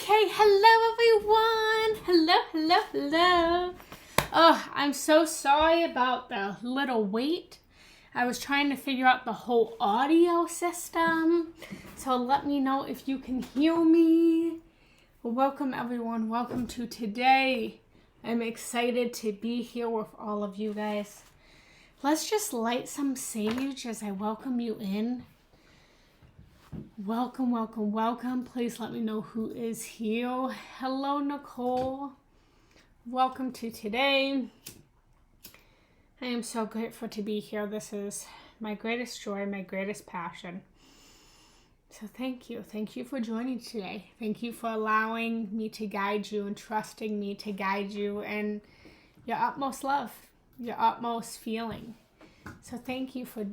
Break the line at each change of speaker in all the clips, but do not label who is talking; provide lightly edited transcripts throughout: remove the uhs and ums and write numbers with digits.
Okay, hello everyone. Hello. Oh, I'm so sorry about the little wait. I was trying to figure out the whole audio system. So let me know if you can hear me. Welcome everyone. Welcome to today. I'm excited to be here with all of you guys. Let's just light some sage as I welcome you in. Welcome. Please let me know who is here. Hello, Nicole. Welcome to today. I am so grateful to be here. This is my greatest joy, my greatest passion. So thank you. Thank you for joining today. Thank you for allowing me to guide you and trusting me to guide you in your utmost love, your utmost feeling. So thank you for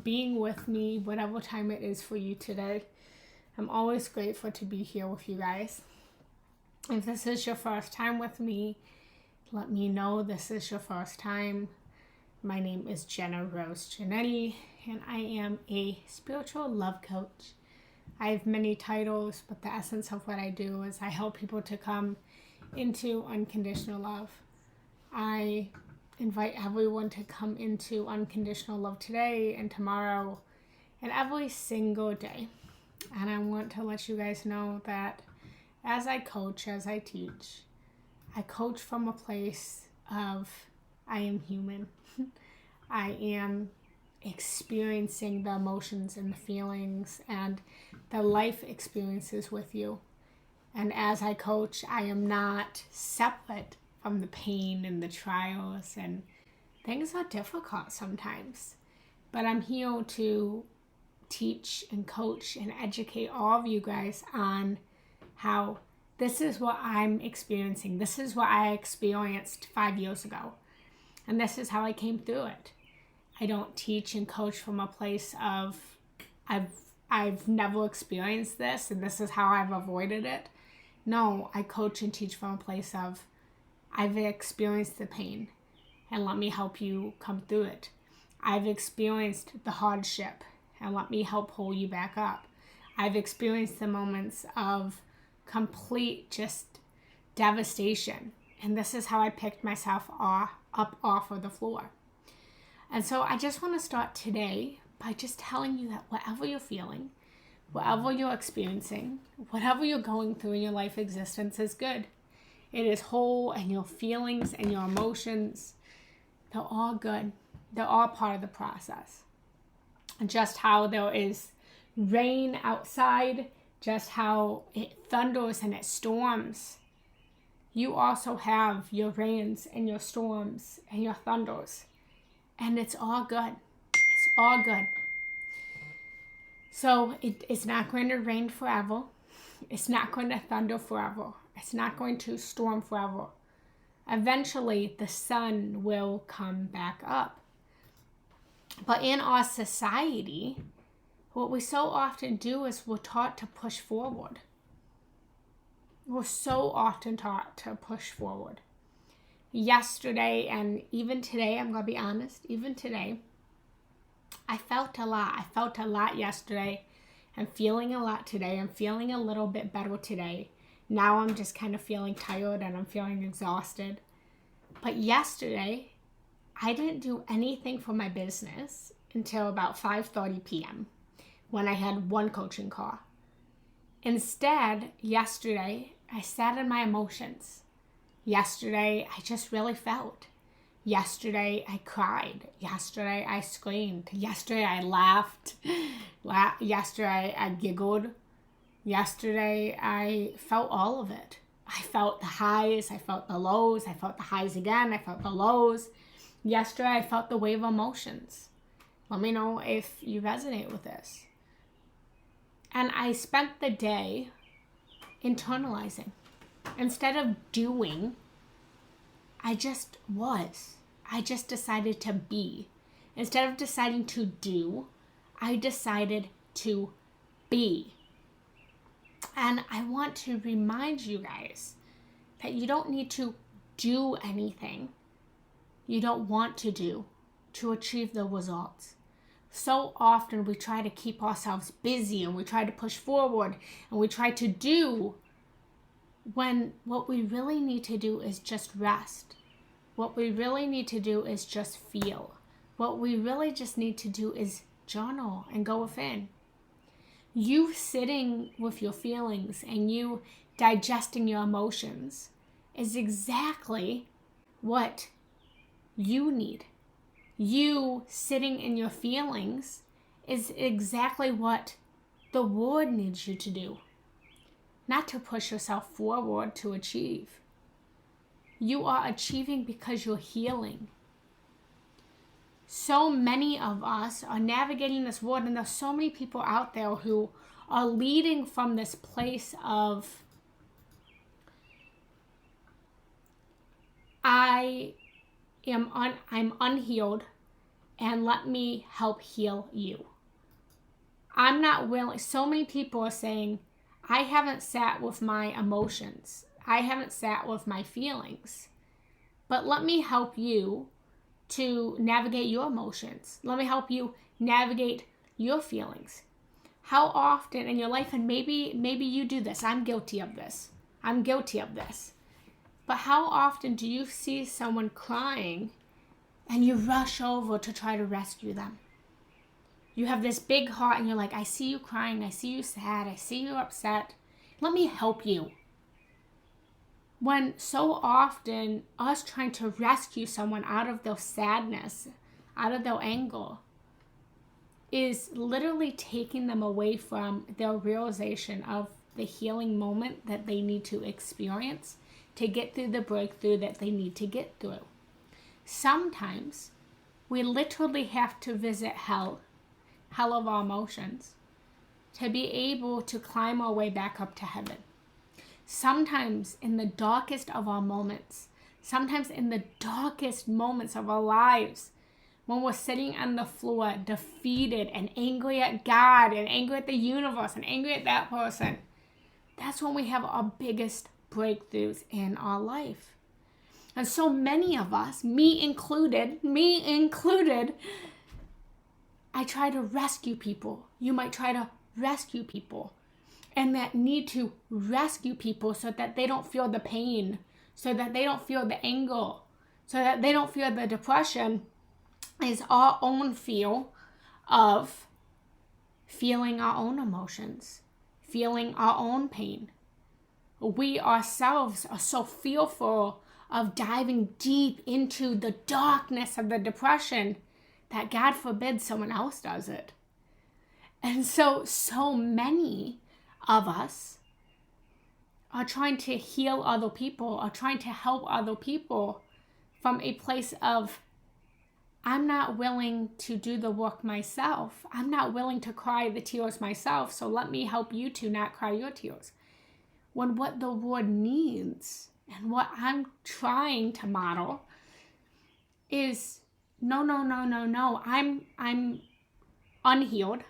being with me, whatever time it is for you today. I'm always grateful to be here with you guys. If this is your first time with me, let me know this is your first time. My name is Jenna Rose Giannetti, and I am a spiritual love coach. I have many titles, but the essence of what I do is I help people to come into unconditional love. I invite everyone to come into unconditional love today and tomorrow and every single day. And I want to let you guys know that as I coach, as I teach, I coach from a place of I am human. I am experiencing the emotions and the feelings and the life experiences with you. And as I coach, I am not separate from the pain and the trials, and things are difficult sometimes. But I'm here to teach and coach and educate all of you guys on how this is what I'm experiencing. This is what I experienced 5 years ago. And this is how I came through it. I don't teach and coach from a place of I've never experienced this and this is how I've avoided it. No, I coach and teach from a place of I've experienced the pain and let me help you come through it. I've experienced the hardship and let me help pull you back up. I've experienced the moments of complete just devastation, and this is how I picked myself up off of the floor. And so I just want to start today by just telling you that whatever you're feeling, whatever you're experiencing, whatever you're going through in your life existence is good. It is whole, and your feelings and your emotions, they're all good. They're all part of the process. And just how there is rain outside, just how it thunders and it storms, you also have your rains and your storms and your thunders. And it's all good. It's all good. So it's not going to rain forever. It's not going to thunder forever. It's not going to storm forever. Eventually, the sun will come back up. But in our society, what we so often do is we're taught to push forward. We're so often taught to push forward. Yesterday and even today, I'm going to be honest, even today, I felt a lot. I felt a lot yesterday. I'm feeling a lot today. I'm feeling a little bit better today. Now I'm just kind of feeling tired and I'm feeling exhausted. But yesterday, I didn't do anything for my business until about 5:30 p.m. when I had one coaching call. Instead, yesterday, I sat in my emotions. Yesterday, I just really felt. Yesterday, I cried. Yesterday, I screamed. Yesterday, I laughed. Yesterday, I giggled. Yesterday, I felt all of it. I felt the highs. I felt the lows. I felt the highs again. I felt the lows. Yesterday, I felt the wave of emotions. Let me know if you resonate with this. And I spent the day internalizing. Instead of doing, I just was. I just decided to be. Instead of deciding to do, I decided to be. And I want to remind you guys that you don't need to do anything you don't want to do to achieve the results. So often we try to keep ourselves busy and we try to push forward and we try to do when what we really need to do is just rest. What we really need to do is just feel. What we really just need to do is journal and go within. You sitting with your feelings and you digesting your emotions is exactly what you need. You sitting in your feelings is exactly what the Lord needs you to do. Not to push yourself forward to achieve. You are achieving because you're healing. So many of us are navigating this world, and there's so many people out there who are leading from this place of, I'm unhealed, and let me help heal you. I'm not willing. So many people are saying, I haven't sat with my emotions. I haven't sat with my feelings. But let me help you to navigate your emotions. Let me help you navigate your feelings. How often in your life, and maybe you do this, I'm guilty of this. But how often do you see someone crying and you rush over to try to rescue them? You have this big heart and you're like, I see you crying, I see you sad, I see you upset. Let me help you. When so often us trying to rescue someone out of their sadness, out of their anger, is literally taking them away from their realization of the healing moment that they need to experience to get through the breakthrough that they need to get through. Sometimes we literally have to visit hell of our emotions, to be able to climb our way back up to heaven. Sometimes in the darkest of our moments, sometimes in the darkest moments of our lives, when we're sitting on the floor defeated and angry at God and angry at the universe and angry at that person, that's when we have our biggest breakthroughs in our life. And so many of us, me included, I try to rescue people. You might try to rescue people, and that need to rescue people so that they don't feel the pain, so that they don't feel the anger, so that they don't feel the depression, is our own feel of feeling our own emotions, feeling our own pain. We ourselves are so fearful of diving deep into the darkness of the depression that God forbid someone else does it. And so many of us are trying to heal other people, are trying to help other people from a place of, I'm not willing to do the work myself. I'm not willing to cry the tears myself, so let me help you to not cry your tears. When what the Lord needs and what I'm trying to model is, no. I'm unhealed.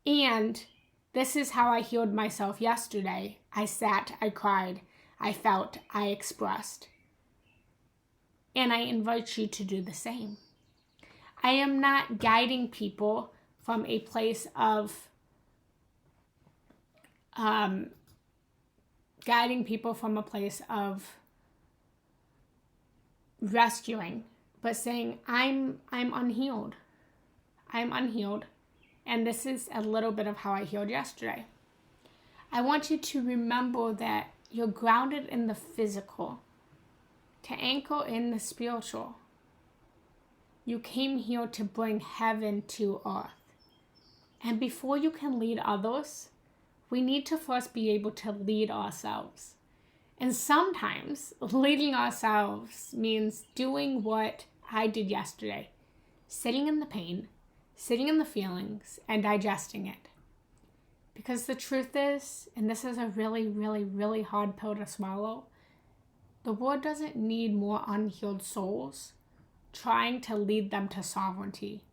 And this is how I healed myself yesterday. I sat, I cried, I felt, I expressed. And I invite you to do the same. I am not guiding people from a place of rescuing, but saying, I'm unhealed. I'm unhealed. And this is a little bit of how I healed yesterday. I want you to remember that you're grounded in the physical, to anchor in the spiritual. You came here to bring heaven to earth. And before you can lead others, we need to first be able to lead ourselves. And sometimes leading ourselves means doing what I did yesterday, sitting in the pain, sitting in the feelings, and digesting it. Because the truth is, and this is a really, really, really hard pill to swallow, the world doesn't need more unhealed souls trying to lead them to sovereignty.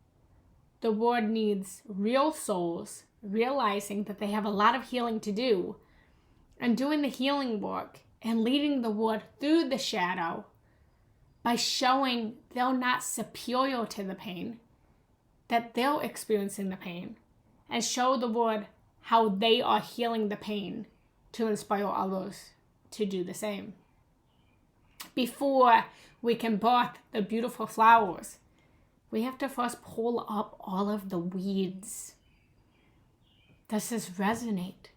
The world needs real souls realizing that they have a lot of healing to do and doing the healing work and leading the world through the shadow by showing they're not superior to the pain, that they're experiencing the pain, and show the world how they are healing the pain to inspire others to do the same. Before we can birth the beautiful flowers, we have to first pull up all of the weeds. Does this resonate?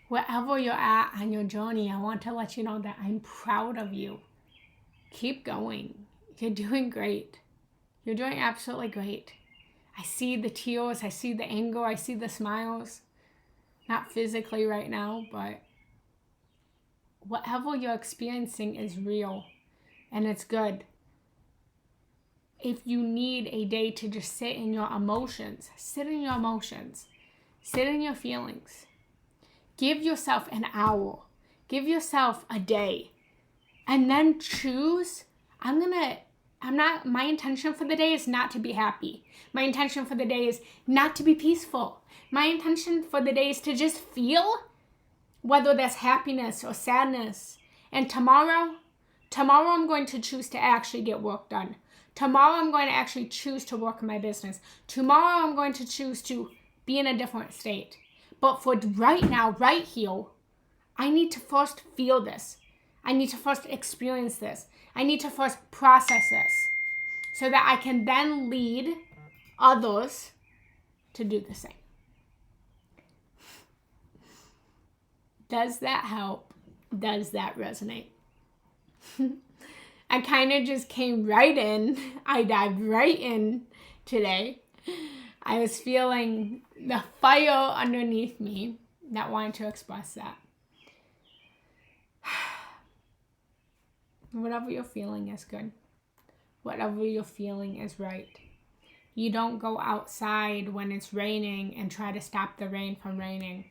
Wherever you're at on your journey, I want to let you know that I'm proud of you. Keep going. You're doing great. You're doing absolutely great. I see the tears. I see the anger. I see the smiles. Not physically right now, but whatever you're experiencing is real and it's good. If you need a day to just sit in your emotions, sit in your emotions, sit in your feelings. Give yourself an hour. Give yourself a day. And then choose. My intention for the day is not to be happy. My intention for the day is not to be peaceful. My intention for the day is to just feel, whether that's happiness or sadness. And tomorrow I'm going to choose to actually get work done. Tomorrow I'm going to actually choose to work in my business. Tomorrow I'm going to choose to be in a different state. But for right now, right here, I need to first feel this. I need to first experience this. I need to first process this so that I can then lead others to do the same. Does that help? Does that resonate? I kind of just came right in. I dived right in today. I was feeling the fire underneath me that wanted to express that. Whatever you're feeling is good. Whatever you're feeling is right. You don't go outside when it's raining and try to stop the rain from raining.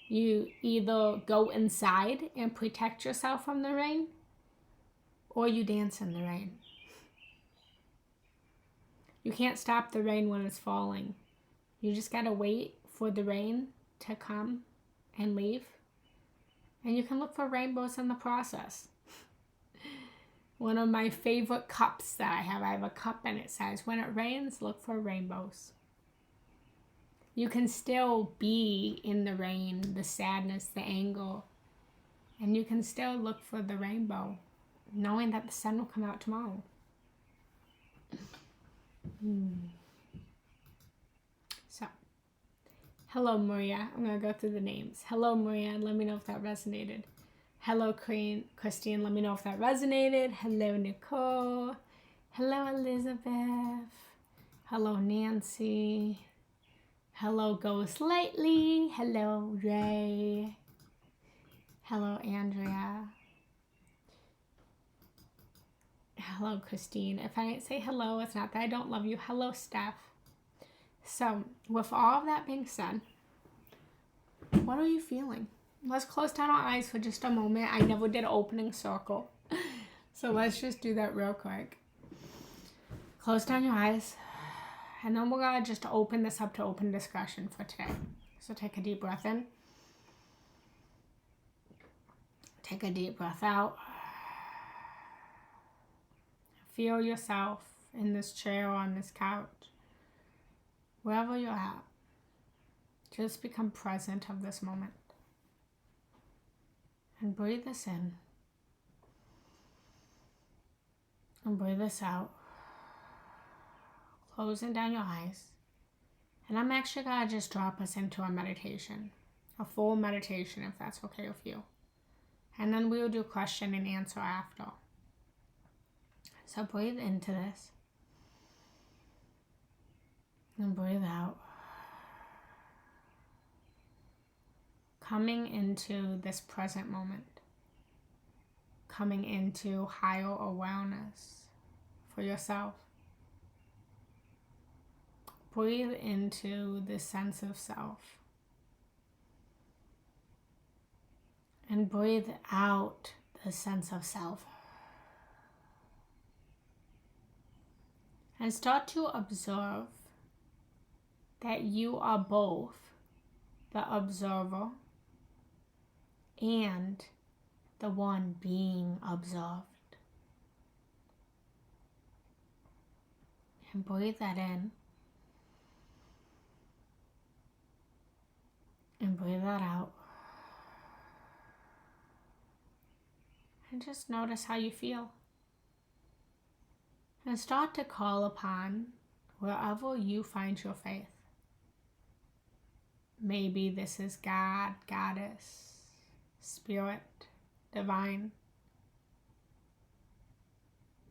You either go inside and protect yourself from the rain, or you dance in the rain. You can't stop the rain when it's falling. You just gotta wait for the rain to come and leave. And you can look for rainbows in the process. One of my favorite cups that I have a cup and it says, when it rains, look for rainbows. You can still be in the rain, the sadness, the anger, and you can still look for the rainbow, knowing that the sun will come out tomorrow. So, hello Maria. I'm going to go through the names. Hello Maria, let me know if that resonated. Hello Christine, let me know if that resonated. Hello Nicole. Hello Elizabeth. Hello Nancy. Hello Ghost Lightly. Hello Ray. Hello Andrea. Hello Christine. If I didn't say hello, it's not that I don't love you. Hello Steph. So with all of that being said, what are you feeling? Let's close down our eyes for just a moment. I never did an opening circle. So let's just do that real quick. Close down your eyes. And then we're going to just open this up to open discussion for today. So take a deep breath in. Take a deep breath out. Feel yourself in this chair or on this couch. Wherever you're at. Just become present of this moment. And breathe this in. And breathe this out. Closing down your eyes. And I'm actually going to just drop us into a meditation. A full meditation if that's okay with you. And then we'll do question and answer after. So breathe into this. And breathe out. Coming into this present moment. Coming into higher awareness for yourself. Breathe into this sense of self. And breathe out the sense of self. And start to observe that you are both the observer and the one being observed. And breathe that in. And breathe that out. And just notice how you feel. And start to call upon wherever you find your faith. Maybe this is God, Goddess, Spirit, Divine.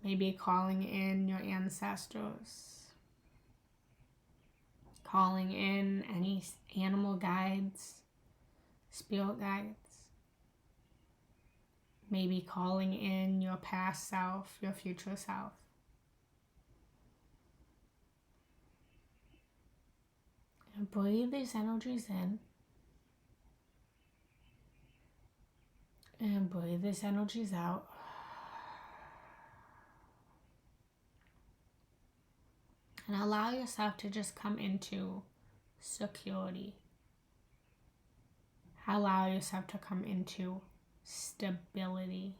Maybe calling in your ancestors. Calling in any animal guides, spirit guides. Maybe calling in your past self, your future self. And breathe these energies in. And breathe these energies out. And allow yourself to just come into security. Allow yourself to come into stability.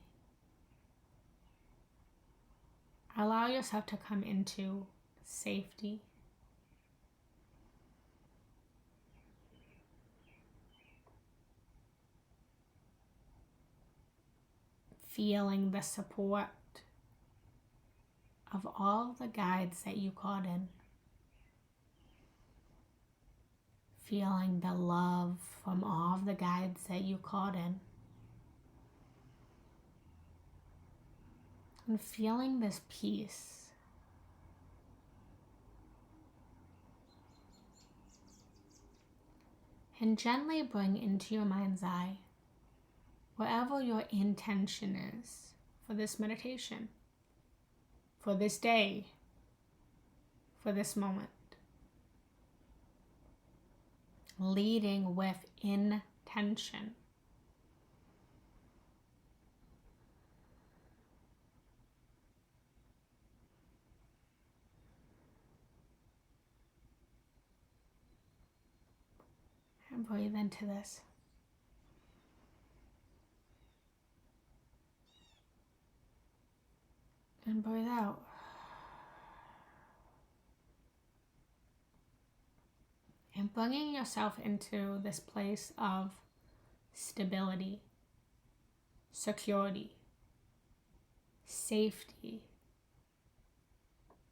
Allow yourself to come into safety. Feeling the support of all the guides that you called in. Feeling the love from all of the guides that you called in. And feeling this peace. And gently bring into your mind's eye whatever your intention is for this meditation, for this day, for this moment. Leading with intention. And breathe into this. And breathe out. And bringing yourself into this place of stability, security, safety,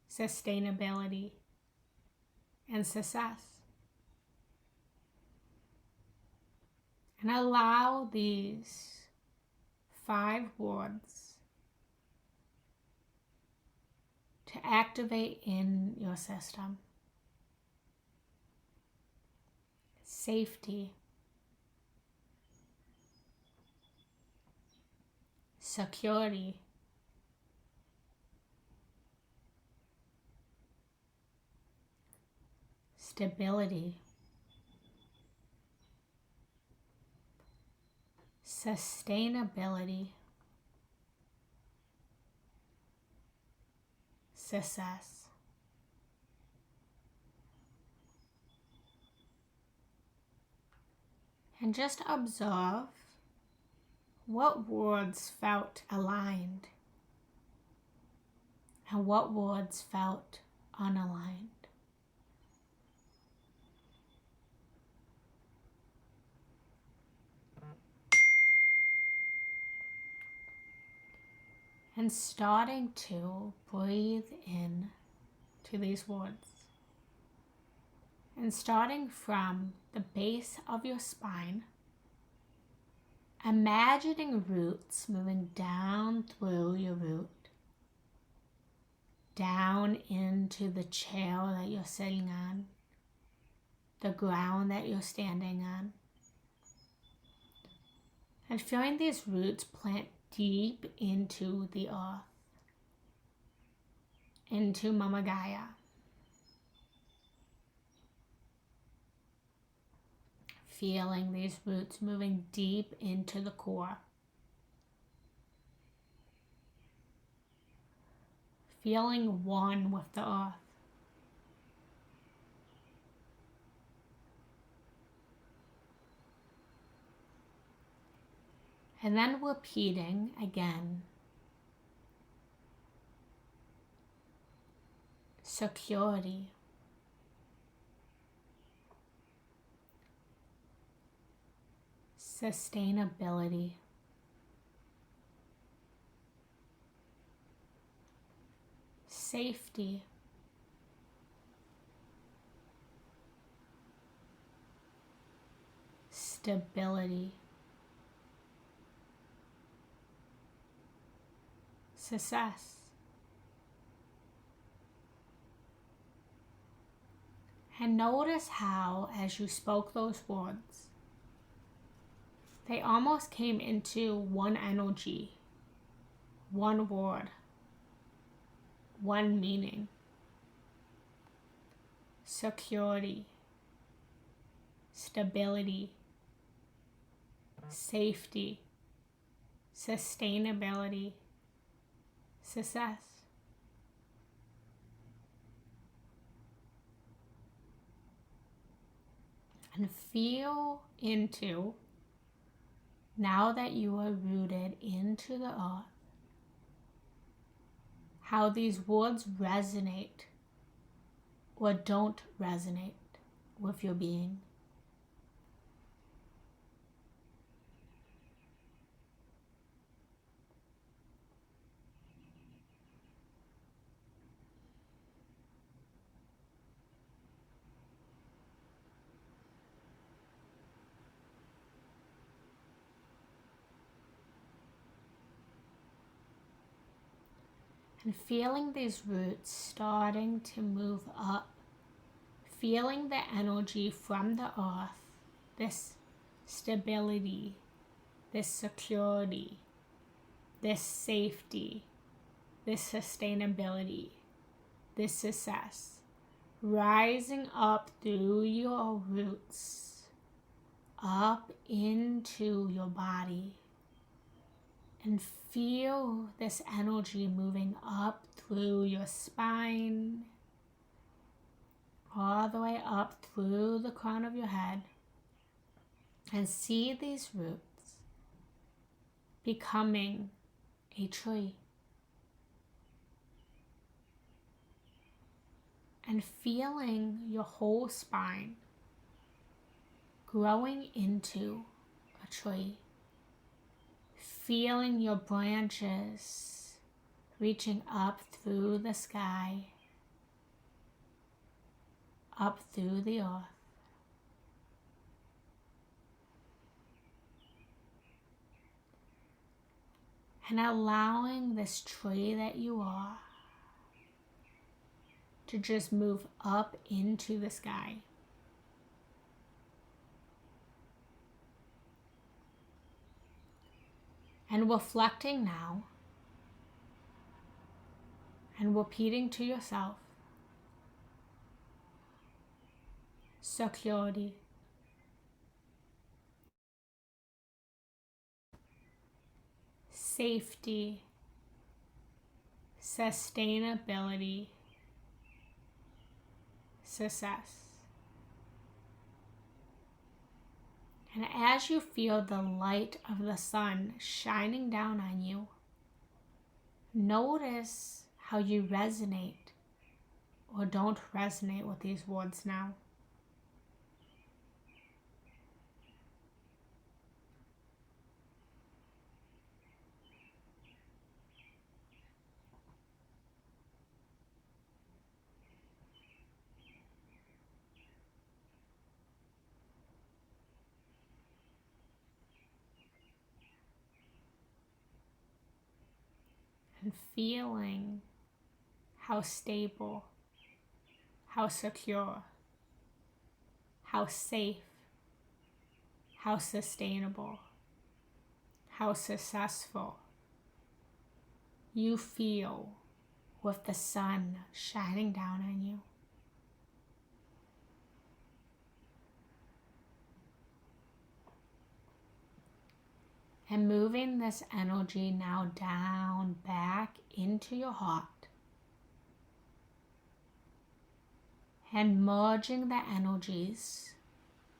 sustainability, and success. And allow these 5 words to activate in your system. Safety, security, stability, sustainability, success. And just observe what words felt aligned and what words felt unaligned. And starting to breathe in to these words. And starting from the base of your spine, imagining roots moving down through your root, down into the chair that you're sitting on, the ground that you're standing on. And feeling these roots plant deep into the earth, into Mama Gaia. Feeling these roots moving deep into the core. Feeling one with the earth. And then repeating again. Security. sustainability, safety, stability, success. And notice how, as you spoke those words, they almost came into one energy, one word, one meaning. Security, stability, safety, sustainability, success. And feel into, now that you are rooted into the earth, how these words resonate or don't resonate with your being. And feeling these roots starting to move up, feeling the energy from the earth, this stability, this security, this safety, this sustainability, this success, rising up through your roots, up into your body. And feel this energy moving up through your spine, all the way up through the crown of your head. And see these roots becoming a tree. And feeling your whole spine growing into a tree. Feeling your branches reaching up through the sky, up through the earth. And allowing this tree that you are to just move up into the sky. And reflecting now and repeating to yourself, security, safety, sustainability, success. And as you feel the light of the sun shining down on you, notice how you resonate or don't resonate with these words now. And feeling how stable, how secure, how safe, how sustainable, how successful you feel with the sun shining down on you. And moving this energy now down back into your heart. And merging the energies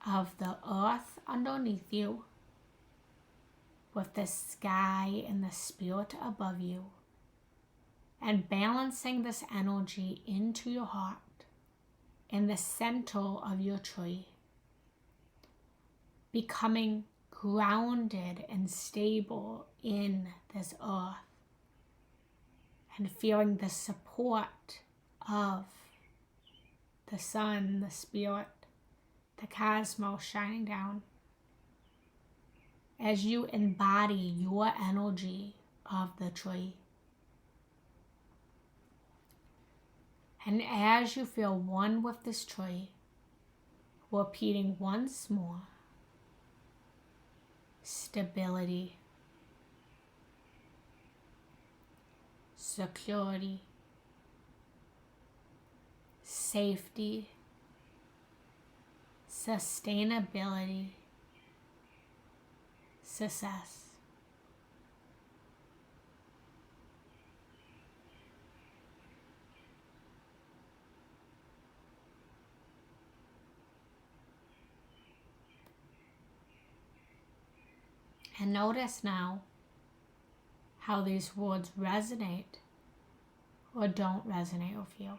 of the earth underneath you with the sky and the spirit above you. And balancing this energy into your heart in the center of your tree. Becoming grounded and stable in this earth and feeling the support of the sun, the spirit, the cosmos shining down as you embody your energy of the tree. And as you feel one with this tree, repeating once more, stability, security, safety, sustainability, success. And notice now how these words resonate or don't resonate with you.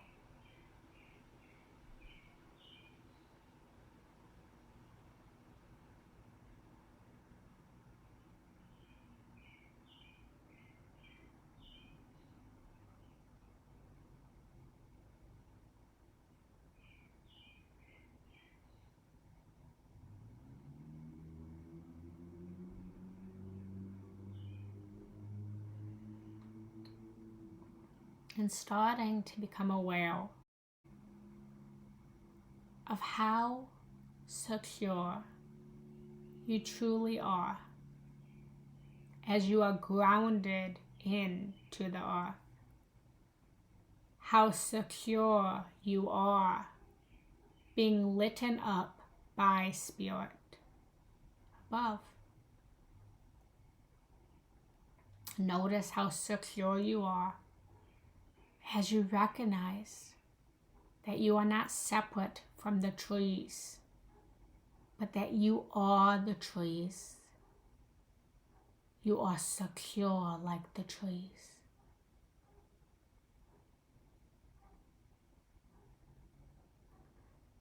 And starting to become aware of how secure you truly are as you are grounded into the earth. How secure you are being lit up by spirit above. Notice how secure you are as you recognize that you are not separate from the trees, but that you are the trees. You are secure like the trees.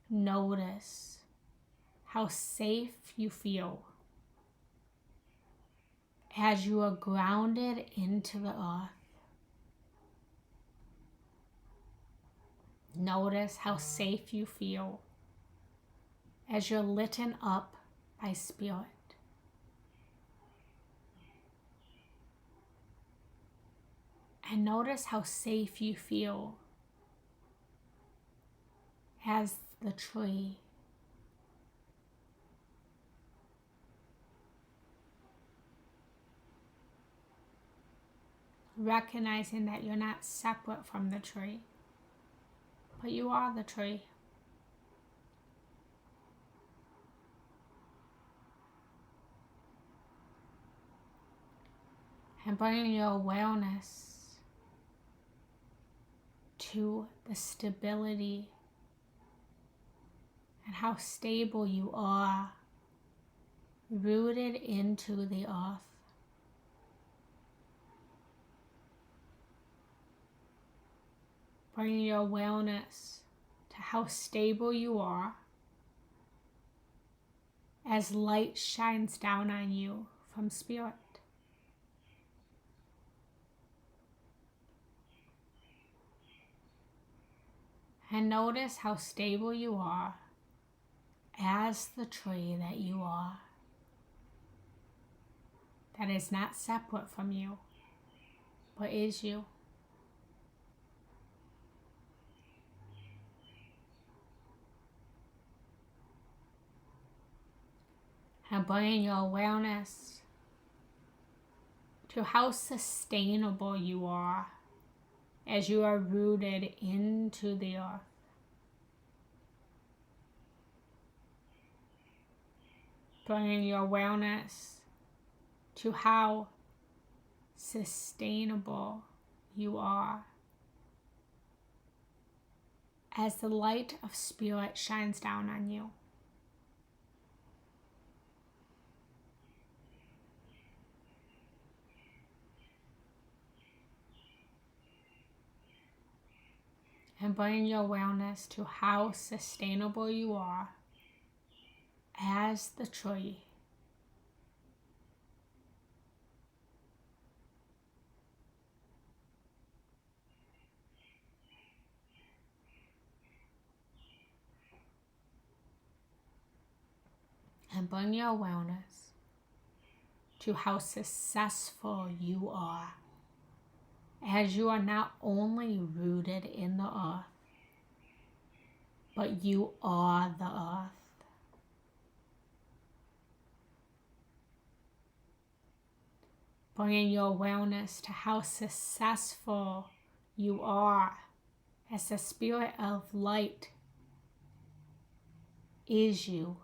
Notice how safe you feel as you are grounded into the earth. Notice how safe you feel as you're lit up by spirit. And notice how safe you feel as the tree. Recognizing that you're not separate from the tree, but you are the tree. And bringing your awareness to the stability and how stable you are, rooted into the earth. Bringing your awareness to how stable you are as light shines down on you from spirit. And notice how stable you are as the tree that you are, that is not separate from you, but is you. And bringing your awareness to how sustainable you are as you are rooted into the earth. Bringing your awareness to how sustainable you are as the light of spirit shines down on you. And bring your awareness to how sustainable you are as the tree And bring your awareness to how successful you are, as you are not only rooted in the earth, but you are the earth. Bringing your awareness to how successful you are as the spirit of light is you.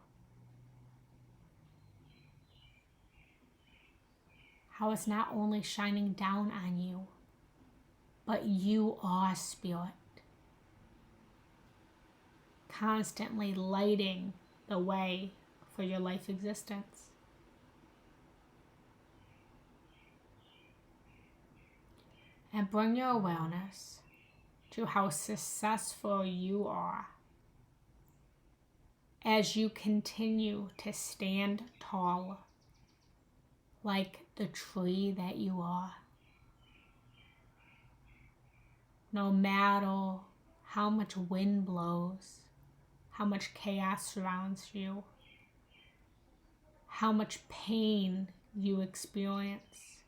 How it's not only shining down on you, but you are spirit. Constantly lighting the way for your life existence. And bring your awareness to how successful you are as you continue to stand tall like the tree that you are. No matter how much wind blows, how much chaos surrounds you, how much pain you experience,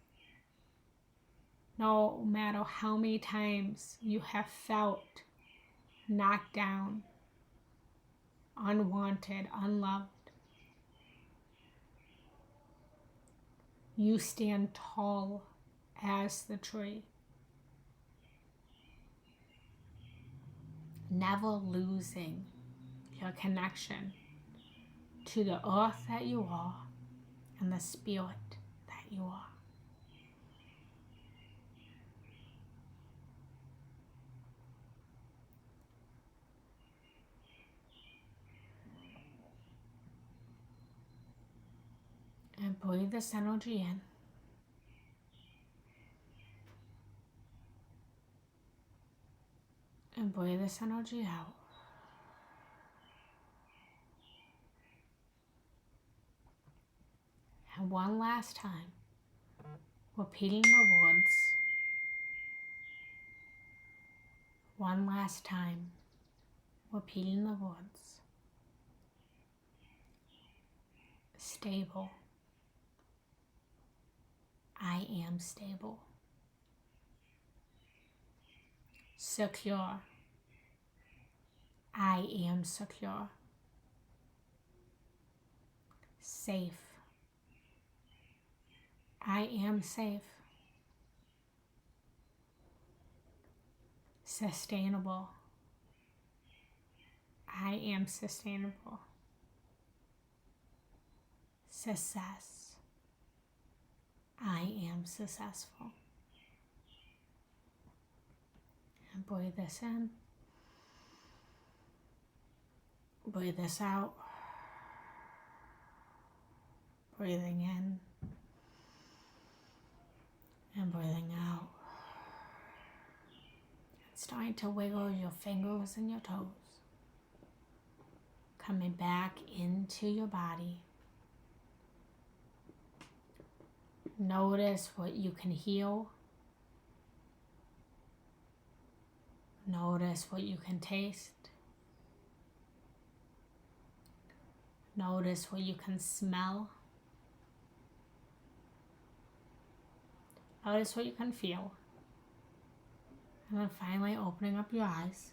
no matter how many times you have felt knocked down, unwanted, unloved, you stand tall as the tree, never losing your connection to the earth that you are and the spirit that you are. And breathe this energy in. And breathe this energy out. And one last time, repeating the words. One last time, repeating the words. Stable. I am stable. Secure. I am secure. Safe. I am safe. Sustainable. I am sustainable. Success. I am successful. And breathe this in. Breathe this out. Breathing in. And breathing out. Starting to wiggle your fingers and your toes. Coming back into your body. Notice what you can heal. Notice what you can taste. Notice what you can smell. Notice what you can feel. And then finally opening up your eyes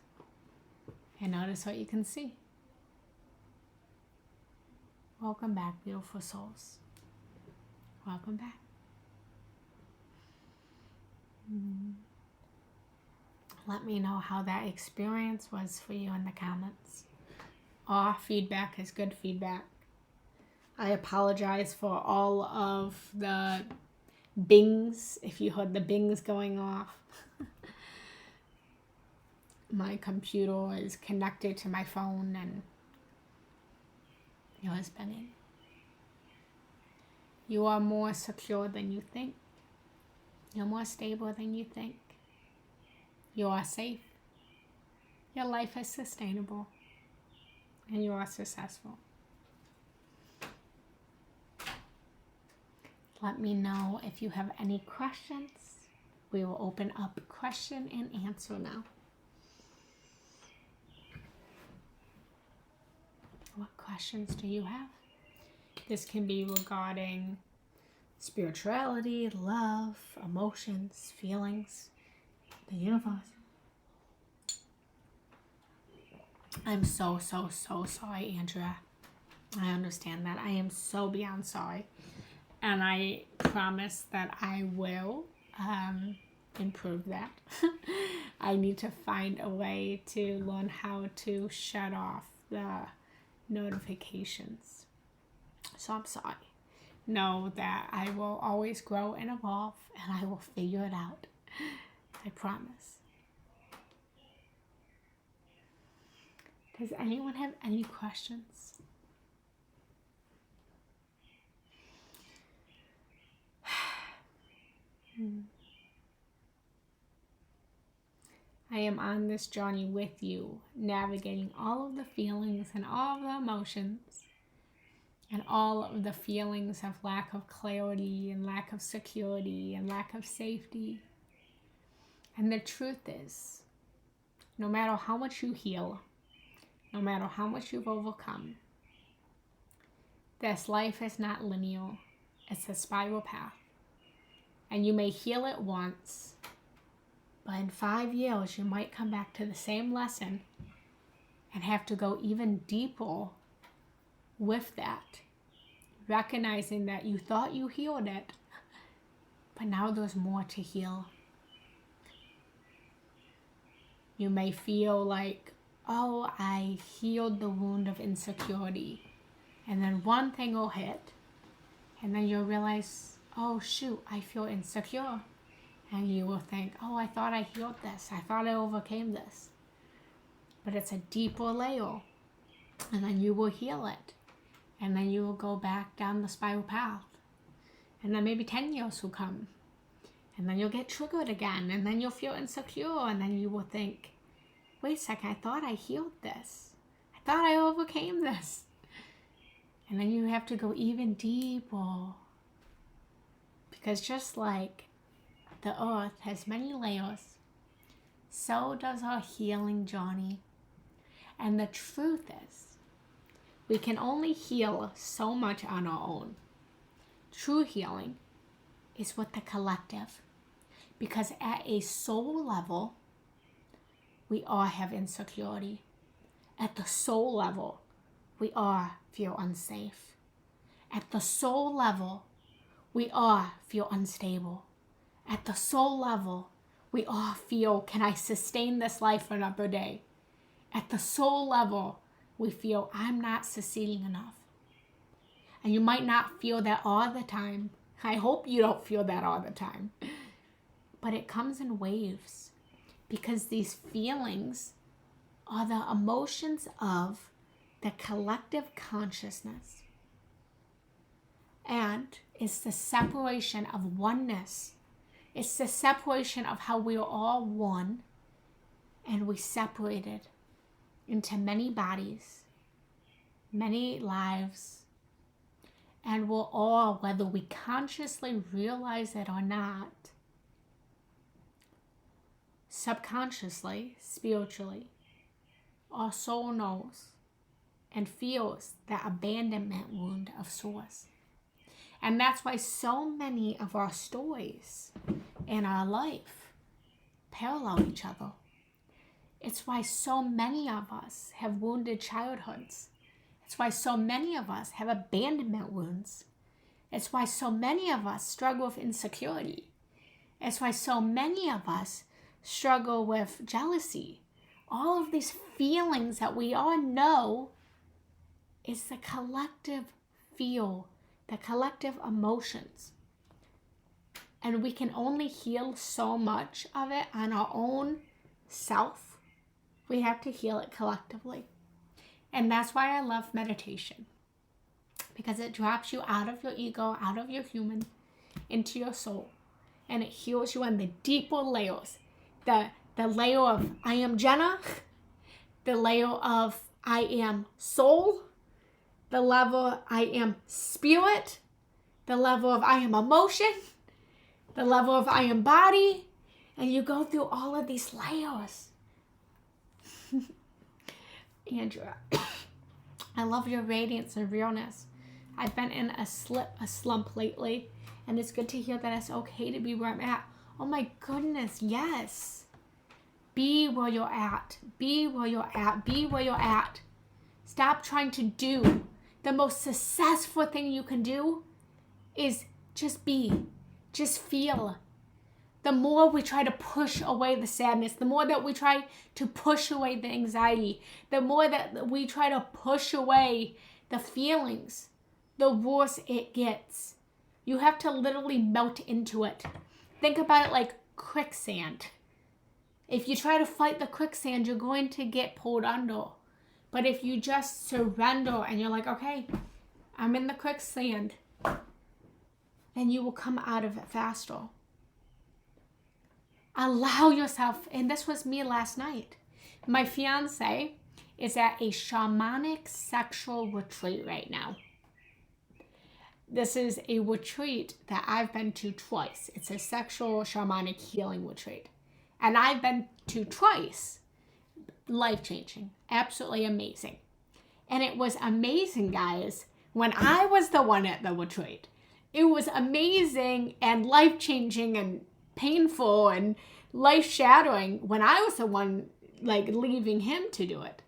and notice what you can see. Welcome back, beautiful souls. Welcome back. Let me know how that experience was for you in the comments. All feedback is good feedback. I apologize for all of the bings, if you heard the bings going off. My computer is connected to my phone and it was binging. You are more secure than you think. You're more stable than you think. You are safe. Your life is sustainable. And you are successful. Let me know if you have any questions. We will open up question and answer now. What questions do you have? This can be regarding spirituality, love, emotions, feelings, the universe. I'm so sorry, Andrea. I understand that. I am so beyond sorry. And I promise that I will improve that. I need to find a way to learn how to shut off the notifications. So I'm sorry. Know that I will always grow and evolve, and I will figure it out. I promise. Does anyone have any questions? I am on this journey with you, navigating all of the feelings and all of the emotions and all of the feelings of lack of clarity and lack of security and lack of safety. And the truth is, no matter how much you heal, no matter how much you've overcome, this life is not linear. It's a spiral path. And you may heal it once, but in 5 years, you might come back to the same lesson and have to go even deeper with that, recognizing that you thought you healed it, but now there's more to heal. You may feel like, oh, I healed the wound of insecurity. And then one thing will hit, and then you'll realize, oh shoot, I feel insecure. And you will think, oh, I thought I healed this. I thought I overcame this. But it's a deeper layer. And then you will heal it. And then you will go back down the spiral path. And then maybe 10 years will come. And then you'll get triggered again. And then you'll feel insecure. And then you will think, wait a second, I thought I healed this. I thought I overcame this. And then you have to go even deeper. Because just like the earth has many layers, so does our healing journey. And the truth is, we can only heal so much on our own. True healing is with the collective. Because at a soul level, we all have insecurity. At the soul level, we all feel unsafe. At the soul level, we all feel unstable. At the soul level, we all feel, can I sustain this life for another day? At the soul level, we feel, I'm not succeeding enough. And you might not feel that all the time. I hope you don't feel that all the time. But it comes in waves. Because these feelings are the emotions of the collective consciousness. And it's the separation of oneness. It's the separation of how we are all one and we separated into many bodies, many lives, and we're all, whether we consciously realize it or not, subconsciously, spiritually, our soul knows and feels that abandonment wound of source. And that's why so many of our stories in our life parallel each other. It's why so many of us have wounded childhoods. It's why so many of us have abandonment wounds. It's why so many of us struggle with insecurity. It's why so many of us struggle with jealousy. All of these feelings that we all know is the collective feel, the collective emotions. And we can only heal so much of it on our own self. We have to heal it collectively. And that's why I love meditation. Because it drops you out of your ego, out of your human, into your soul. And it heals you on the deeper layers. The layer of I am Jenna. The layer of I am soul. The level I am spirit. The level of I am emotion. The level of I am body. And you go through all of these layers. Andrea, I love your radiance and realness. I've been in a slump lately, and it's good to hear that it's okay to be where I'm at. Oh my goodness, yes. Be where you're at. Be where you're at. Be where you're at. Stop trying to do. The most successful thing you can do is just be. Just feel. The more we try to push away the sadness, the more that we try to push away the anxiety, the more that we try to push away the feelings, the worse it gets. You have to literally melt into it. Think about it like quicksand. If you try to fight the quicksand, you're going to get pulled under. But if you just surrender and you're like, okay, I'm in the quicksand, then you will come out of it faster. Allow yourself, and this was me last night. My fiance is at a shamanic sexual retreat right now. This is a retreat that I've been to twice. It's a sexual shamanic healing retreat. And I've been to twice. Life-changing. Absolutely amazing. And it was amazing, guys, when I was the one at the retreat. It was amazing and life-changing and painful and life-shattering when I was the one like leaving him to do it.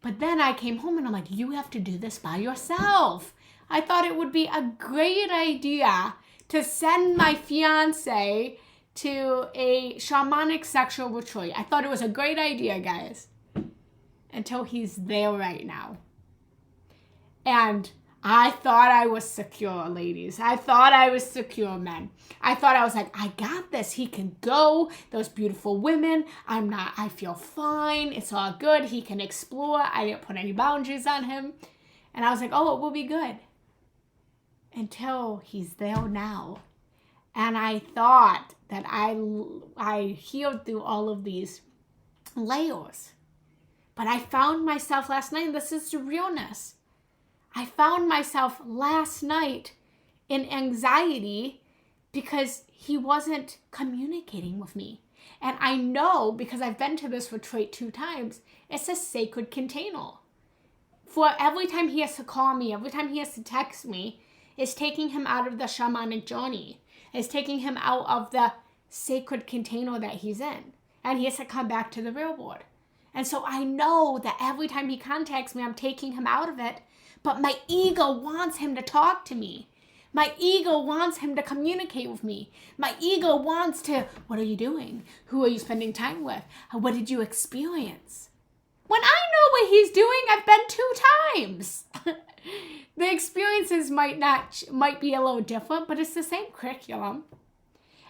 But then I came home and I'm like, you have to do this by yourself. I thought it would be a great idea to send my fiance to a shamanic sexual retreat. I thought it was a great idea, guys, until he's there right now. And I thought I was secure, ladies. I thought I was secure, men. I thought I was like, I got this. He can go. Those beautiful women. I feel fine. It's all good. He can explore. I didn't put any boundaries on him. And I was like, oh, it will be good. Until he's there now. And I thought that I healed through all of these layers. But I found myself last night, and this is the realness. I found myself last night in anxiety because he wasn't communicating with me. And I know, because I've been to this retreat 2 times, it's a sacred container. For every time he has to call me, every time he has to text me, it's taking him out of the shamanic journey. It's taking him out of the sacred container that he's in. And he has to come back to the real world. And so I know that every time he contacts me, I'm taking him out of it. But my ego wants him to talk to me. My ego wants him to communicate with me. My ego wants to, what are you doing? Who are you spending time with? What did you experience? When I know what he's doing, I've been 2 times. The experiences might be a little different, but it's the same curriculum.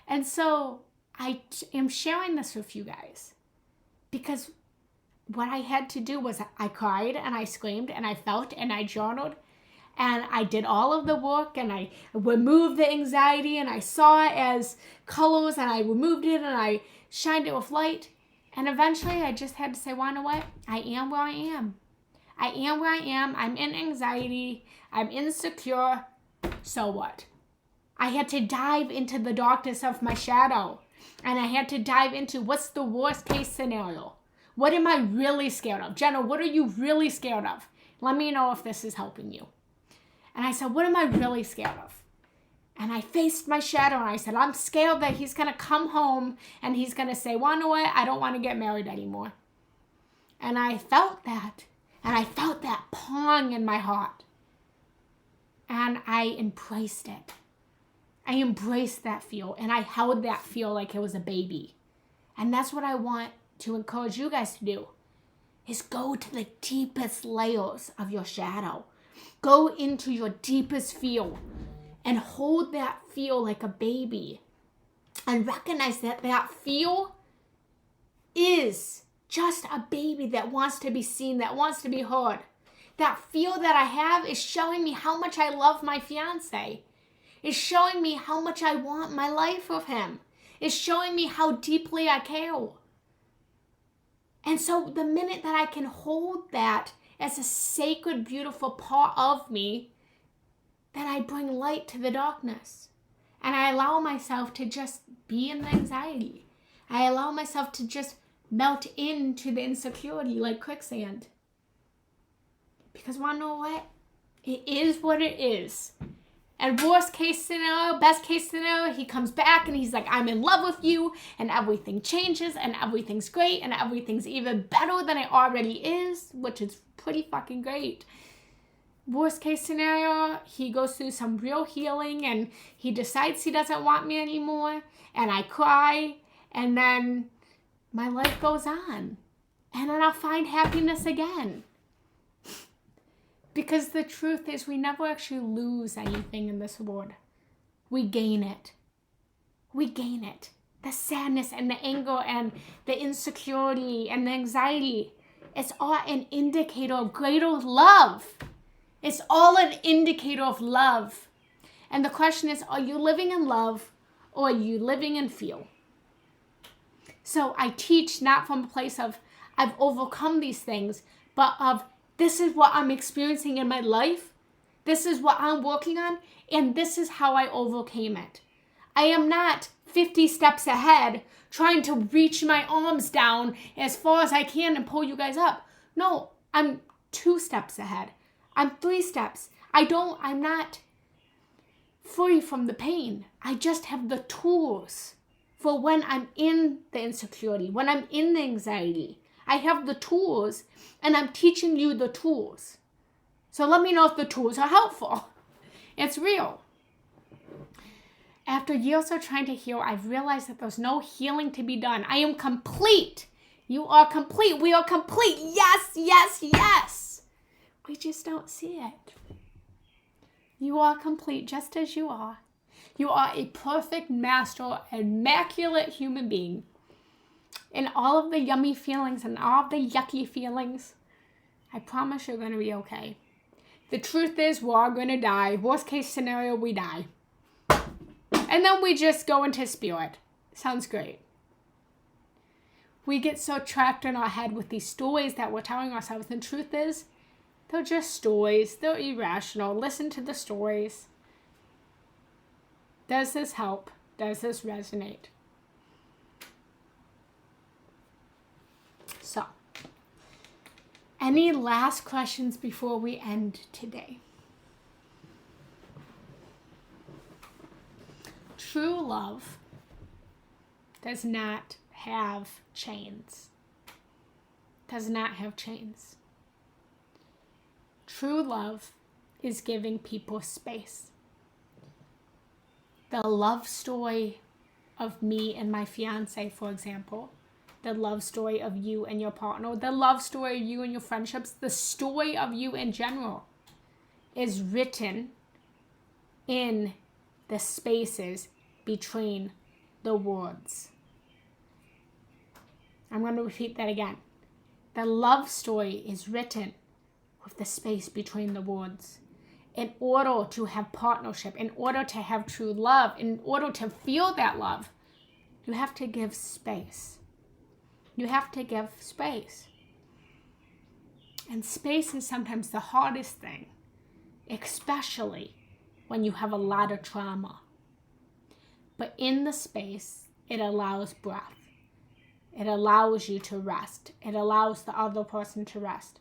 And so I am sharing this with you guys because what I had to do was I cried and I screamed and I felt and I journaled and I did all of the work and I removed the anxiety and I saw it as colors and I removed it and I shined it with light. And eventually I just had to say, well, you know what? I am where I am. I am where I am. I'm in anxiety. I'm insecure. So what? I had to dive into the darkness of my shadow. And I had to dive into what's the worst case scenario. What am I really scared of? Jenna, what are you really scared of? Let me know if this is helping you. And I said, what am I really scared of? And I faced my shadow and I said, I'm scared that he's going to come home and he's going to say, well, you know what? I don't want to get married anymore. And I felt that. And I felt that pong in my heart. And I embraced it. I embraced that feel. And I held that feel like it was a baby. And that's what I want to encourage you guys to do. Is go to the deepest layers of your shadow. Go into your deepest feel. And hold that feel like a baby. And recognize that that feel is just a baby that wants to be seen, that wants to be heard. That feel that I have is showing me how much I love my fiance. It's showing me how much I want my life with him. It's showing me how deeply I care. And so the minute that I can hold that as a sacred, beautiful part of me, then I bring light to the darkness. And I allow myself to just be in the anxiety. I allow myself to just melt into the insecurity like quicksand. Because wanna know what? It is what it is. And worst case scenario, best case scenario, he comes back and he's like, I'm in love with you, and everything changes and everything's great and everything's even better than it already is, which is pretty fucking great. Worst case scenario, he goes through some real healing and he decides he doesn't want me anymore, and I cry, and then my life goes on, and then I'll find happiness again. Because the truth is, we never actually lose anything in this world. We gain it. We gain it. The sadness and the anger and the insecurity and the anxiety. It's all an indicator of greater love. It's all an indicator of love. And the question is, are you living in love or are you living in fear? So I teach not from a place of I've overcome these things, but of this is what I'm experiencing in my life. This is what I'm working on. And this is how I overcame it. I am not 50 steps ahead trying to reach my arms down as far as I can and pull you guys up. No, I'm 2 steps ahead. I'm 3 steps. I'm not free from the pain. I just have the tools for when I'm in the insecurity, when I'm in the anxiety. I have the tools, and I'm teaching you the tools. So let me know if the tools are helpful. It's real. After years of trying to heal, I've realized that there's no healing to be done. I am complete. You are complete. We are complete. Yes, yes, yes. We just don't see it. You are complete just as you are. You are a perfect, master, immaculate human being. And all of the yummy feelings and all of the yucky feelings, I promise you're going to be okay. The truth is, we're all going to die. Worst case scenario, we die. And then we just go into spirit. Sounds great. We get so trapped in our head with these stories that we're telling ourselves. And the truth is, they're just stories. They're irrational. Listen to the stories. Does this help? Does this resonate? So, any last questions before we end today? True love does not have chains. Does not have chains. True love is giving people space. The love story of me and my fiance, for example, the love story of you and your partner, the love story of you and your friendships, the story of you in general is written in the spaces between the words. I'm going to repeat that again. The love story is written with the space between the words. In order to have partnership, in order to have true love, in order to feel that love, you have to give space. You have to give space. And space is sometimes the hardest thing, especially when you have a lot of trauma. But in the space, it allows breath. It allows you to rest. It allows the other person to rest.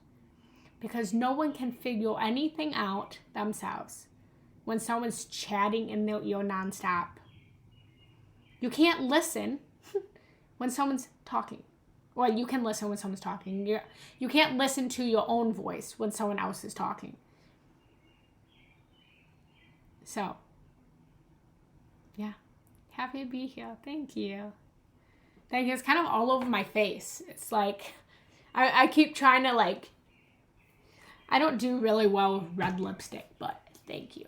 Because no one can figure anything out themselves when someone's chatting in their ear nonstop. You can't listen when someone's talking. Well, you can listen when someone's talking. You can't listen to your own voice when someone else is talking. So, yeah. Happy to be here. Thank you. Thank you. It's kind of all over my face. It's like, I keep trying to I don't do really well with red lipstick, but thank you.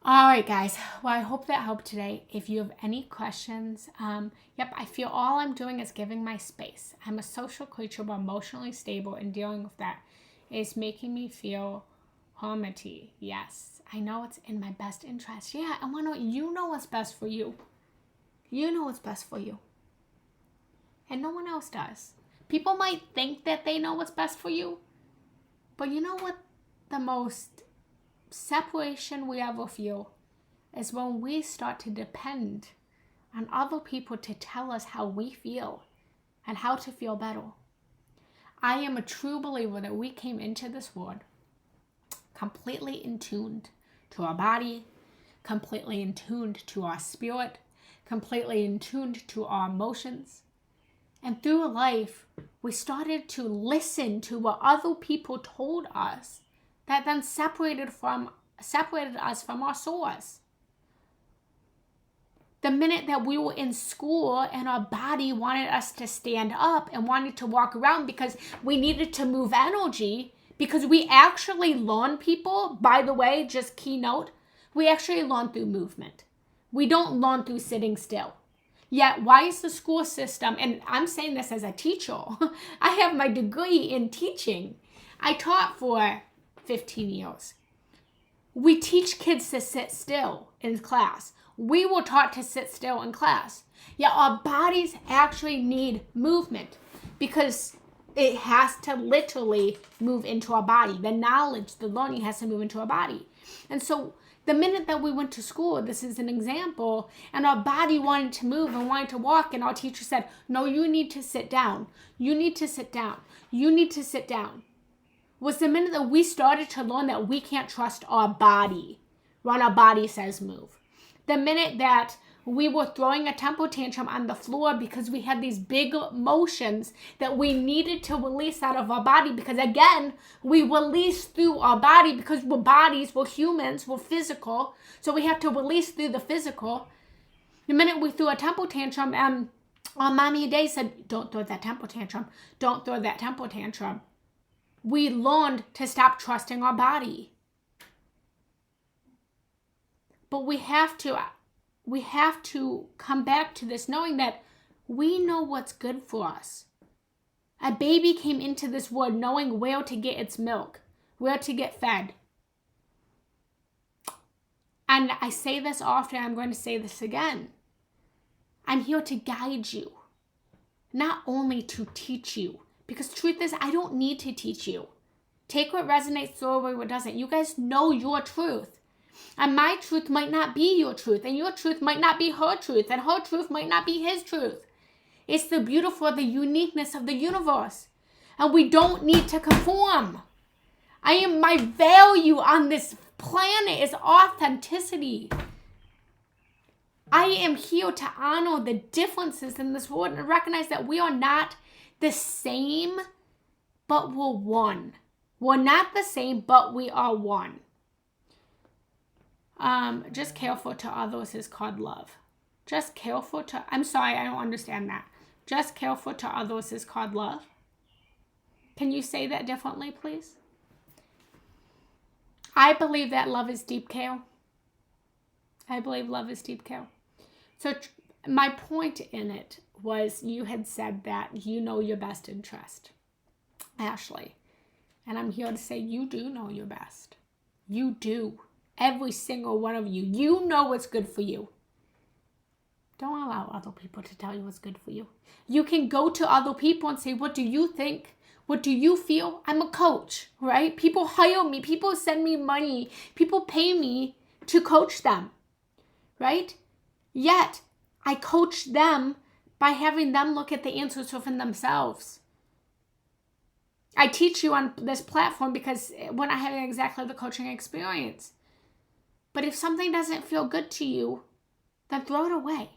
All right, guys. Well, I hope that helped today. If you have any questions, I feel all I'm doing is giving my space. I'm a social creature, but emotionally stable, and dealing with that is making me feel harmony. Yes, I know it's in my best interest. Yeah, I want to. You know what's best for you. You know what's best for you, and no one else does. People might think that they know what's best for you, but you know what? The most separation we ever feel is when we start to depend on other people to tell us how we feel and how to feel better. I am a true believer that we came into this world completely in tuned to our body, completely in tuned to our spirit, completely in tuned to our emotions. And through life, we started to listen to what other people told us that then separated us from our source. The minute that we were in school and our body wanted us to stand up and wanted to walk around because we needed to move energy, because we actually learn, people, by the way, just keynote, we actually learn through movement. We don't learn through sitting still. Yet, why is the school system, and I'm saying this as a teacher, I have my degree in teaching. I taught for 15 years. We teach kids to sit still in class. We were taught to sit still in class. Yet our bodies actually need movement because it has to literally move into our body. The knowledge, the learning has to move into our body. And so the minute that we went to school, this is an example, and our body wanted to move and wanted to walk, and our teacher said, no, you need to sit down. You need to sit down. You need to sit down. Was the minute that we started to learn that we can't trust our body when our body says move. The minute that we were throwing a temper tantrum on the floor because we had these big emotions that we needed to release out of our body, because again, we release through our body because we're bodies, we're humans, we're physical. So we have to release through the physical. The minute we threw a temper tantrum, and our mommy and daddy said, don't throw that temper tantrum. Don't throw that temper tantrum. We learned to stop trusting our body. But we have to come back to this knowing that we know what's good for us. A baby came into this world knowing where to get its milk, where to get fed. And I say this often, I'm going to say this again. I'm here to guide you, not only to teach you. Because truth is, I don't need to teach you. Take what resonates, throw away what doesn't. You guys know your truth. And my truth might not be your truth. And your truth might not be her truth. And her truth might not be his truth. It's the beautiful, the uniqueness of the universe. And we don't need to conform. My value on this planet is authenticity. I am here to honor the differences in this world and recognize that we are not the same, but we're one. We're not the same, but we are one. Just careful to others is called love. Just careful to, I'm sorry, I don't understand that. Just careful to others is called love. Can you say that differently, please? I believe that love is deep care. I believe love is deep care. So my point in it was you had said that you know your best interest, Ashley. And I'm here to say you do know your best. You do. Every single one of you. You know what's good for you. Don't allow other people to tell you what's good for you. You can go to other people and say, what do you think? What do you feel? I'm a coach, right? People hire me. People send me money. People pay me to coach them, right? Yet, I coach them by having them look at the answers within themselves. I teach you on this platform because we're not having exactly the coaching experience. But if something doesn't feel good to you, then throw it away.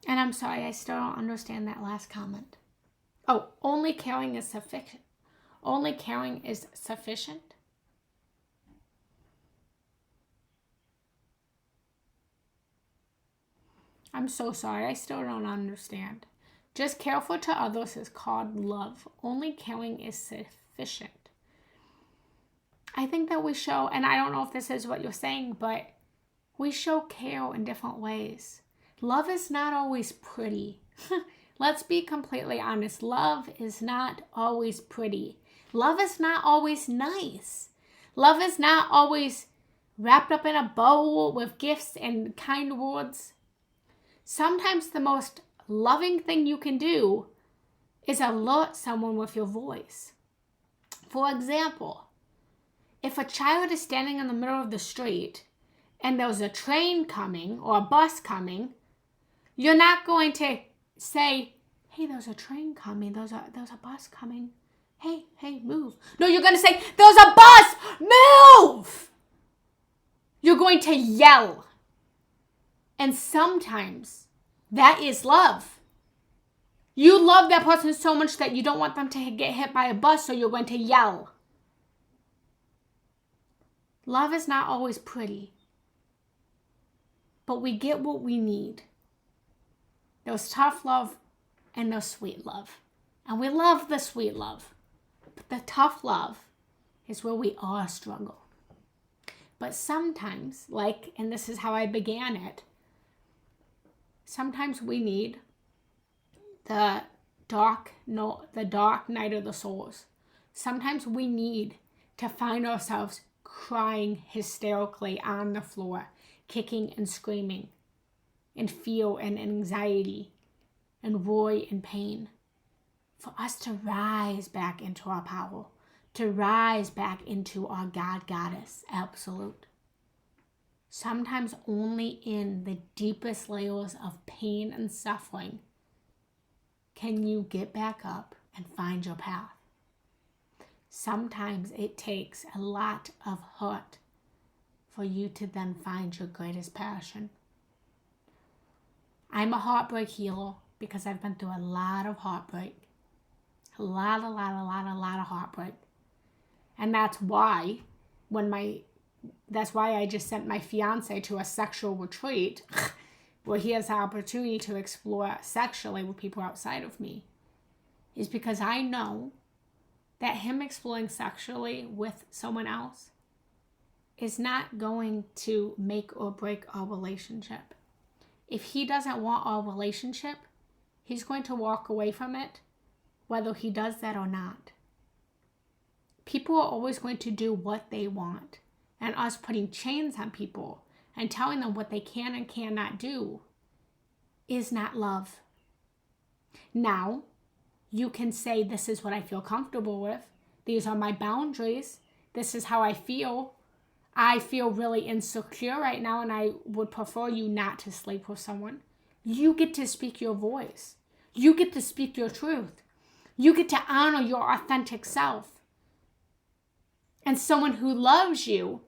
And I'm sorry, I still don't understand that last comment. Oh, only caring is sufficient. Only caring is sufficient. I'm so sorry, I still don't understand. Just careful to others is called love. Only caring is sufficient. I think that we show, and I don't know if this is what you're saying, but we show care in different ways. Love is not always pretty. Let's be completely honest. Love is not always pretty. Love is not always nice. Love is not always wrapped up in a bow with gifts and kind words. Sometimes the most loving thing you can do is alert someone with your voice. For example, if a child is standing in the middle of the street and there's a train coming or a bus coming, you're not going to say, hey, there's a train coming, there's a bus coming. hey, move. No, you're going to say, there's a bus, move. You're going to yell. And sometimes that is love. You love that person so much that you don't want them to get hit by a bus, so you're going to yell. Love is not always pretty, but we get what we need. There's tough love and there's sweet love. And we love the sweet love. But the tough love is where we all struggle. But sometimes, and this is how I began it, sometimes we need the dark night of the souls. Sometimes we need to find ourselves crying hysterically on the floor, kicking and screaming, in fear and anxiety, and worry and pain, for us to rise back into our power, to rise back into our God Goddess absolute. Sometimes only in the deepest layers of pain and suffering can you get back up and find your path. Sometimes it takes a lot of hurt for you to then find your greatest passion. I'm a heartbreak healer because I've been through a lot of heartbreak. A lot of heartbreak. And that's why I just sent my fiance to a sexual retreat where he has the opportunity to explore sexually with people outside of me, is because I know that him exploring sexually with someone else is not going to make or break our relationship. If he doesn't want our relationship, he's going to walk away from it, whether he does that or not. People are always going to do what they want, and us putting chains on people and telling them what they can and cannot do is not love. Now, you can say, this is what I feel comfortable with. These are my boundaries. This is how I feel. I feel really insecure right now, and I would prefer you not to sleep with someone. You get to speak your voice. You get to speak your truth. You get to honor your authentic self. And someone who loves you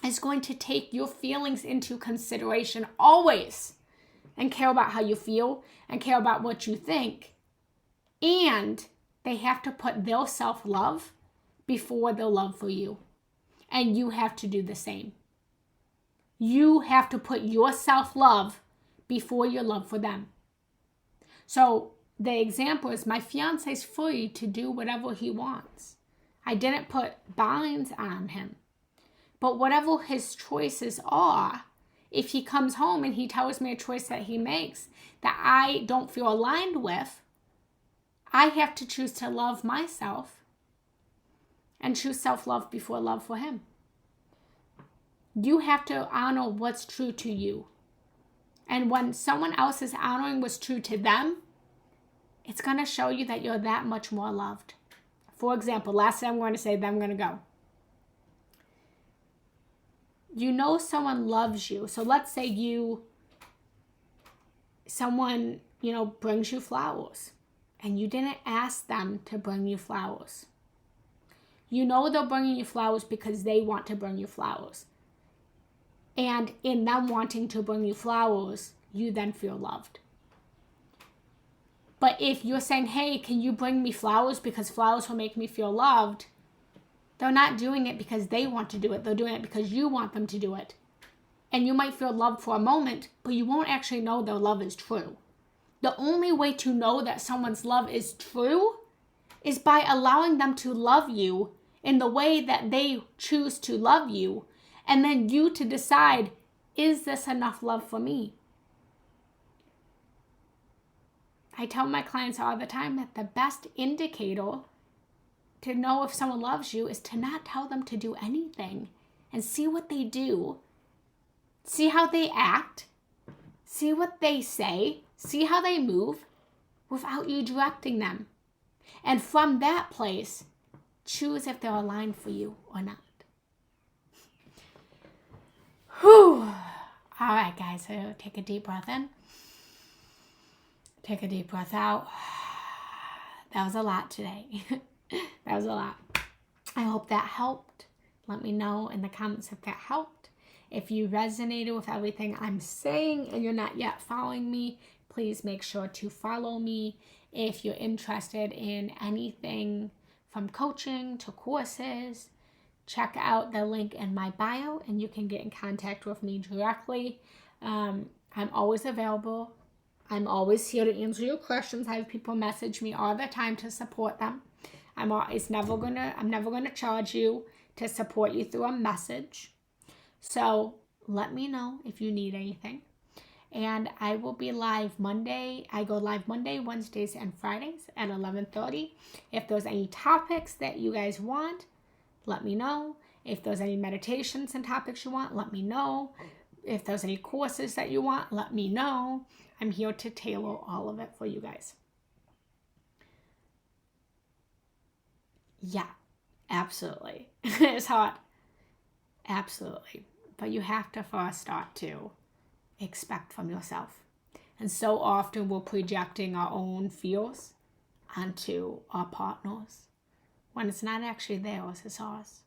is going to take your feelings into consideration always, and care about how you feel and care about what you think. And they have to put their self-love before their love for you. And you have to do the same. You have to put your self-love before your love for them. So the example is, my fiance is free to do whatever he wants. I didn't put binds on him. But whatever his choices are, if he comes home and he tells me a choice that he makes that I don't feel aligned with, I have to choose to love myself and choose self-love before love for him. You have to honor what's true to you. And when someone else is honoring what's true to them, it's going to show you that you're that much more loved. For example, last thing I'm going to say, then I'm going to go. You know someone loves you. So let's say someone brings you flowers and you didn't ask them to bring you flowers. You know they're bringing you flowers because they want to bring you flowers. And in them wanting to bring you flowers, you then feel loved. But if you're saying, hey, can you bring me flowers because flowers will make me feel loved? They're not doing it because they want to do it. They're doing it because you want them to do it. And you might feel loved for a moment, but you won't actually know their love is true. The only way to know that someone's love is true is by allowing them to love you in the way that they choose to love you, and then you to decide, is this enough love for me? I tell my clients all the time that the best indicator to know if someone loves you is to not tell them to do anything and see what they do. See how they act. See what they say. See how they move without you directing them. And from that place, choose if they're aligned for you or not. Whew. All right, guys, so take a deep breath in. Take a deep breath out. That was a lot today. That was a lot. I hope that helped. Let me know in the comments if that helped. If you resonated with everything I'm saying and you're not yet following me, please make sure to follow me. If you're interested in anything from coaching to courses, check out the link in my bio and you can get in contact with me directly. I'm always available. I'm always here to answer your questions. I have people message me all the time to support them. I'm never gonna charge you to support you through a message. So let me know if you need anything. And I will be live Monday. I go live Monday, Wednesdays, and Fridays at 11:30. If there's any topics that you guys want, let me know. If there's any meditations and topics you want, let me know. If there's any courses that you want, let me know. I'm here to tailor all of it for you guys. Yeah, absolutely. It's hot. Absolutely. But you have to first start to expect from yourself. And so often we're projecting our own fears onto our partners when it's not actually theirs, it's ours.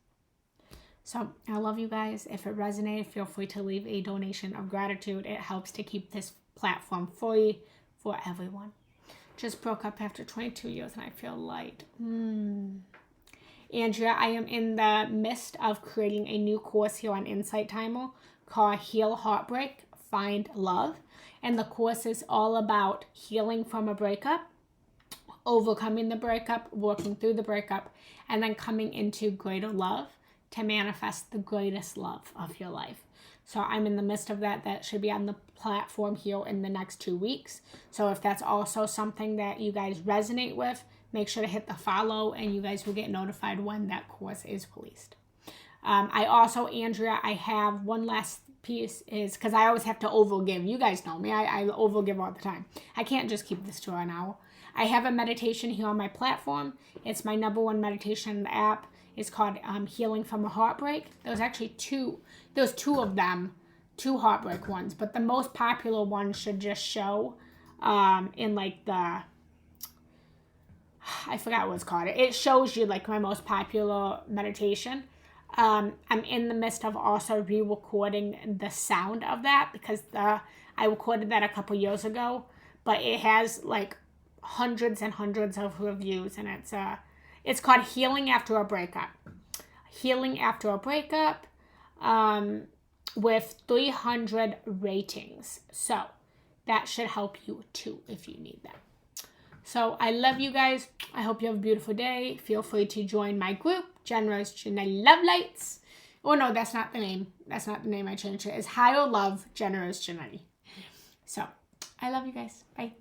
So I love you guys. If it resonated, feel free to leave a donation of gratitude. It helps to keep this platform free for everyone. Just broke up after 22 years and I feel light. Andrea, I am in the midst of creating a new course here on Insight Timer called Heal Heartbreak, Find Love. And the course is all about healing from a breakup, overcoming the breakup, working through the breakup, and then coming into greater love to manifest the greatest love of your life. So I'm in the midst of that. That should be on the platform here in the next 2 weeks. So if that's also something that you guys resonate with, make sure to hit the follow and you guys will get notified when that course is released. I also, Andrea, I have one last piece is because I always have to overgive. You guys know me. I overgive all the time. I can't just keep this to an hour. I have a meditation here on my platform. It's my #1 meditation in the app. It's called Healing from a Heartbreak. There's actually two. There's 2 of them, 2 heartbreak ones. But the most popular one should just show in like the... I forgot what it's called. It shows you like my most popular meditation. I'm in the midst of also re-recording the sound of that because I recorded that a couple years ago, but it has like hundreds and hundreds of reviews, and it's called Healing After a Breakup. Healing After a Breakup with 300 ratings. So that should help you too if you need that. So I love you guys. I hope you have a beautiful day. Feel free to join my group, Generous Janelli Love Lights. Oh no, that's not the name. That's not the name I changed it. It's Higher Love Generous Janelli. So I love you guys. Bye.